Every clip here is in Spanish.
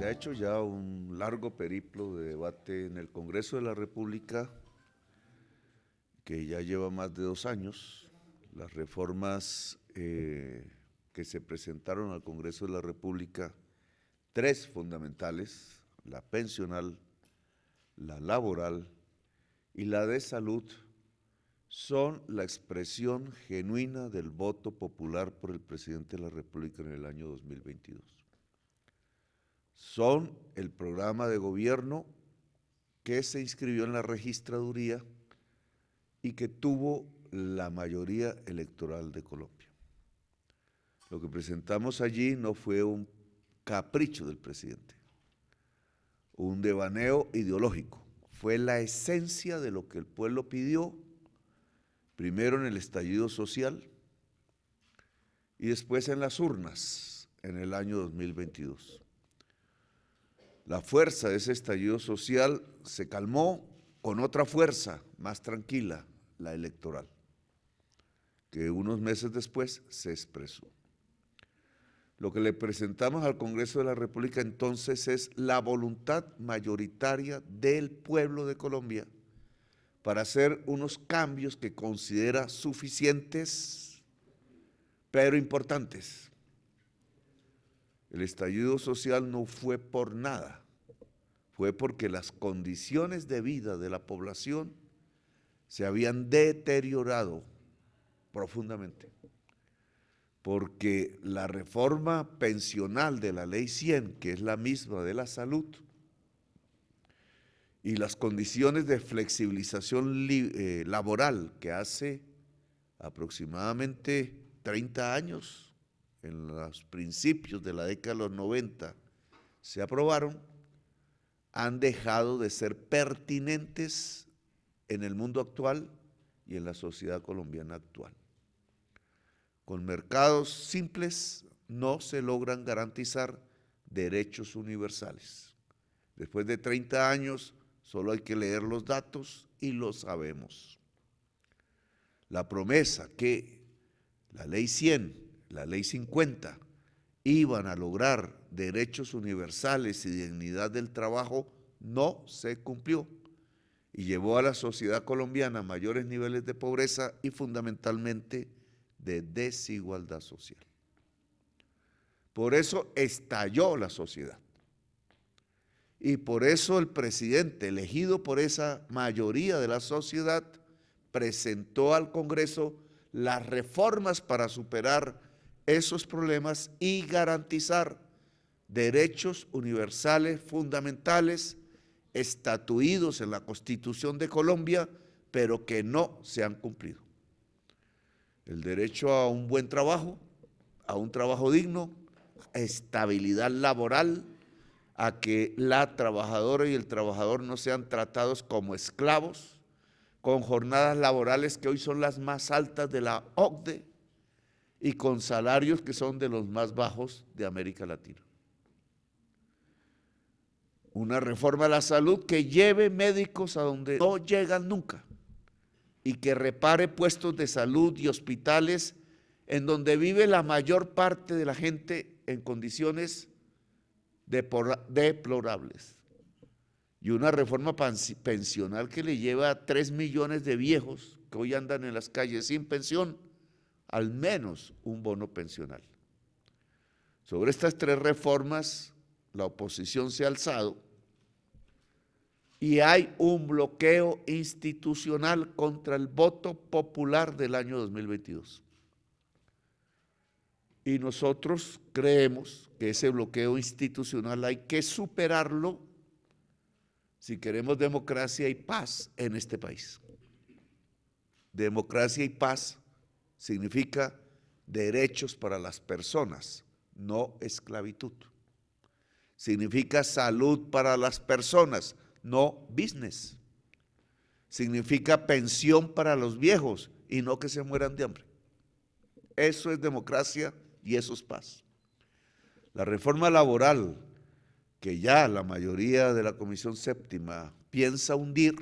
Se ha hecho ya un largo periplo de debate en el Congreso de la República, que ya lleva más de 2 años. Las reformas que se presentaron al Congreso de la República, 3 fundamentales: la pensional, la laboral y la de salud, son la expresión genuina del voto popular por el presidente de la República en el año 2022. Son el programa de gobierno que se inscribió en la registraduría y que tuvo la mayoría electoral de Colombia. Lo que presentamos allí no fue un capricho del presidente, un devaneo ideológico, fue la esencia de lo que el pueblo pidió, primero en el estallido social y después en las urnas en el año 2022. La fuerza de ese estallido social se calmó con otra fuerza más tranquila, la electoral, que unos meses después se expresó. Lo que le presentamos al Congreso de la República entonces es la voluntad mayoritaria del pueblo de Colombia para hacer unos cambios que considera suficientes, pero importantes. El estallido social no fue por nada, fue porque las condiciones de vida de la población se habían deteriorado profundamente, porque la reforma pensional de la Ley 100, que es la misma de la salud, y las condiciones de flexibilización laboral que hace aproximadamente 30 años, en los principios de la década de los 90, se aprobaron, han dejado de ser pertinentes en el mundo actual y en la sociedad colombiana actual. Con mercados simples no se logran garantizar derechos universales. Después de 30 años, solo hay que leer los datos y lo sabemos. La promesa que la Ley 100, la Ley 50, iban a lograr derechos universales y dignidad del trabajo no se cumplió y llevó a la sociedad colombiana a mayores niveles de pobreza y fundamentalmente de desigualdad social. Por eso estalló la sociedad. Y por eso el presidente, elegido por esa mayoría de la sociedad, presentó al Congreso las reformas para superar esos problemas y garantizar derechos universales fundamentales estatuidos en la Constitución de Colombia, pero que no se han cumplido. El derecho a un buen trabajo, a un trabajo digno, a estabilidad laboral, a que la trabajadora y el trabajador no sean tratados como esclavos, con jornadas laborales que hoy son las más altas de la OCDE y con salarios que son de los más bajos de América Latina. Una reforma a la salud que lleve médicos a donde no llegan nunca y que repare puestos de salud y hospitales en donde vive la mayor parte de la gente en condiciones deplorables. Y una reforma pensional que le lleva a 3 millones de viejos que hoy andan en las calles sin pensión, al menos un bono pensional. Sobre estas 3 reformas, la oposición se ha alzado y hay un bloqueo institucional contra el voto popular del año 2022. Y nosotros creemos que ese bloqueo institucional hay que superarlo si queremos democracia y paz en este país. Democracia y paz significa derechos para las personas, no esclavitud. Significa salud para las personas, no business. Significa pensión para los viejos y no que se mueran de hambre. Eso es democracia y eso es paz. La reforma laboral, que ya la mayoría de la Comisión Séptima piensa hundir,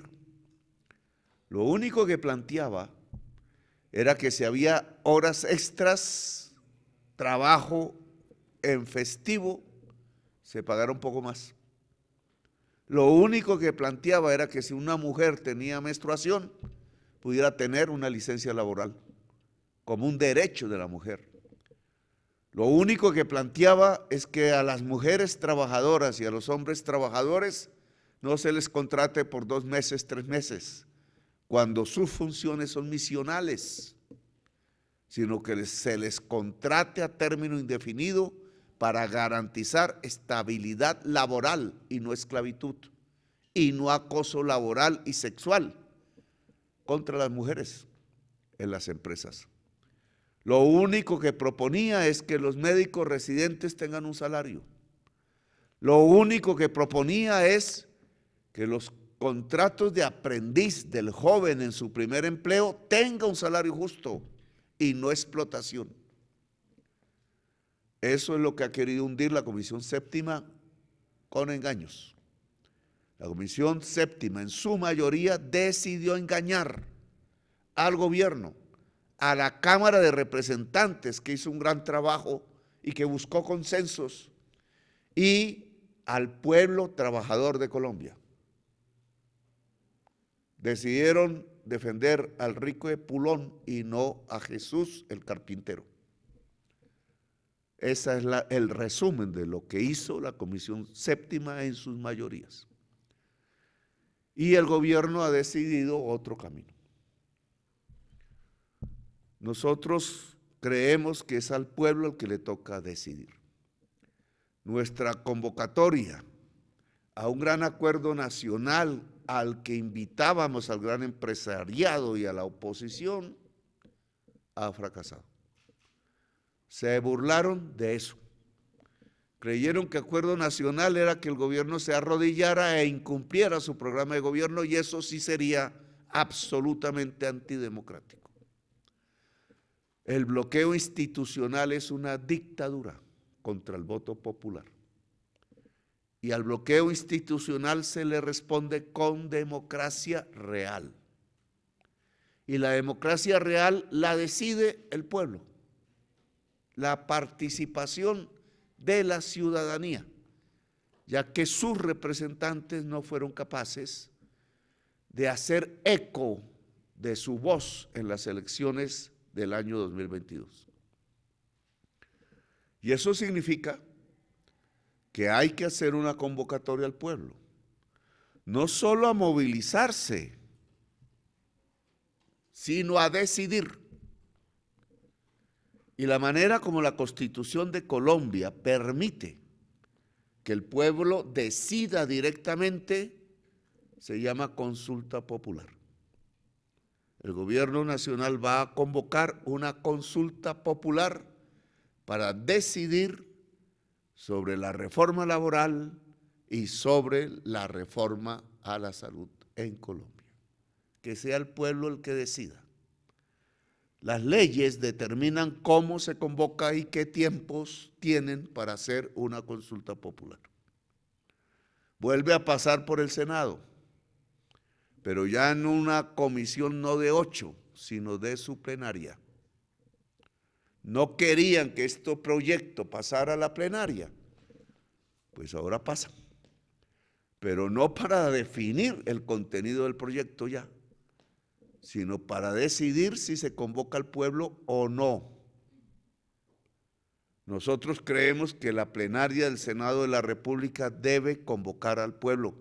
lo único que planteaba era que si había horas extras, trabajo en festivo, se pagara un poco más. Lo único que planteaba era que si una mujer tenía menstruación, pudiera tener una licencia laboral, como un derecho de la mujer. Lo único que planteaba es que a las mujeres trabajadoras y a los hombres trabajadores no se les contrate por 2 meses, 3 meses, cuando sus funciones son misionales, sino que se les contrate a término indefinido para garantizar estabilidad laboral y no esclavitud, y no acoso laboral y sexual contra las mujeres en las empresas. Lo único que proponía es que los médicos residentes tengan un salario. Lo único que proponía es que los contratos de aprendiz del joven en su primer empleo tenga un salario justo y no explotación. Eso es lo que ha querido hundir la Comisión Séptima con engaños. La Comisión Séptima en su mayoría decidió engañar al gobierno, a la Cámara de Representantes, que hizo un gran trabajo y que buscó consensos, y al pueblo trabajador de Colombia. Decidieron defender al rico de Pulón y no a Jesús el carpintero. Ese es el resumen de lo que hizo la Comisión Séptima en sus mayorías. Y el gobierno ha decidido otro camino. Nosotros creemos que es al pueblo al que le toca decidir. Nuestra convocatoria a un gran acuerdo nacional al que invitábamos al gran empresariado y a la oposición ha fracasado. Se burlaron de eso. Creyeron que acuerdo nacional era que el gobierno se arrodillara e incumpliera su programa de gobierno, y eso sí sería absolutamente antidemocrático. El bloqueo institucional es una dictadura contra el voto popular. Y al bloqueo institucional se le responde con democracia real. Y la democracia real la decide el pueblo. La participación de la ciudadanía, ya que sus representantes no fueron capaces de hacer eco de su voz en las elecciones del año 2022. Y eso significa que hay que hacer una convocatoria al pueblo, no solo a movilizarse, sino a decidir. Y la manera como la Constitución de Colombia permite que el pueblo decida directamente se llama consulta popular. El gobierno nacional va a convocar una consulta popular para decidir sobre la reforma laboral y sobre la reforma a la salud en Colombia. Que sea el pueblo el que decida. Las leyes determinan cómo se convoca y qué tiempos tienen para hacer una consulta popular. Vuelve a pasar por el Senado, pero ya en una comisión no de 8, sino de su plenaria. No querían que este proyecto pasara a la plenaria, pues ahora pasa, pero no para definir el contenido del proyecto ya, sino para decidir si se convoca al pueblo o no. Nosotros creemos que la plenaria del Senado de la República debe convocar al pueblo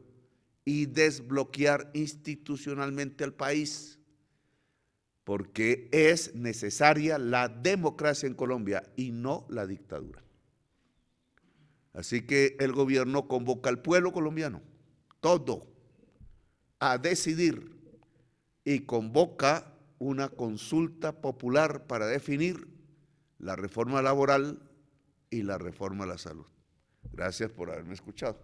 y desbloquear institucionalmente al país, porque es necesaria la democracia en Colombia y no la dictadura. Así que el gobierno convoca al pueblo colombiano, todo, a decidir, y convoca una consulta popular para definir la reforma laboral y la reforma a la salud. Gracias por haberme escuchado.